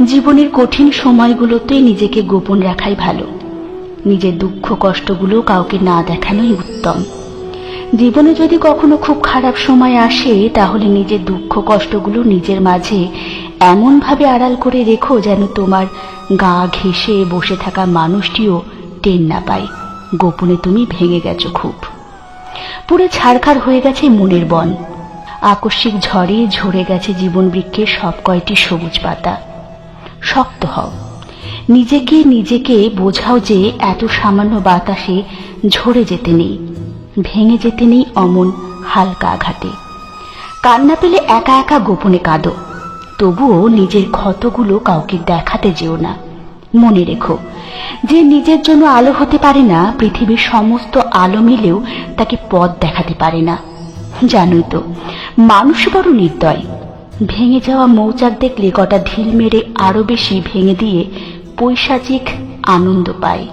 জীবনের কঠিন সময়গুলোতে নিজেকে গোপন রাখাই ভালো। নিজের দুঃখ কষ্টগুলো কাউকে না দেখানোই উত্তম। জীবনে যদি কখনো খুব খারাপ সময় আসে, তাহলে নিজের দুঃখ কষ্টগুলো নিজের মাঝে এমনভাবে আড়াল করে রেখো যেন তোমার গা ঘেঁষে বসে থাকা মানুষটিও টের না পায় গোপনে তুমি ভেঙে গেছো খুব। পুরো ছারখার হয়ে গেছে মনের বন, আকস্মিক ঝড়ে ঝরে গেছে জীবন বৃক্ষের সব কয়টি সবুজ পাতা। শক্ত হও, নিজেকে বোঝাও যে এত সামান্য বাতাসে ঝরে যেতে নেই, ভেঙে যেতে নেই অমন হালকা আঘাতে। কান্না পেলে একা একা গোপনে কাঁদো, তবুও নিজের ক্ষতগুলো কাউকে দেখাতে যেও না। মনে রেখো, যে নিজের জন্য আলো হতে পারে না, পৃথিবীর সমস্ত আলো মিলেও তাকে পথ দেখাতে পারে না। জানোই তো, মানুষ বড় নির্দয়। ভেঙে যাওয়া মৌচাক দেখলে কটা ঢিল মেরে আরো বেশি ভেঙে দিয়ে পৈশাচিক আনন্দ পায়।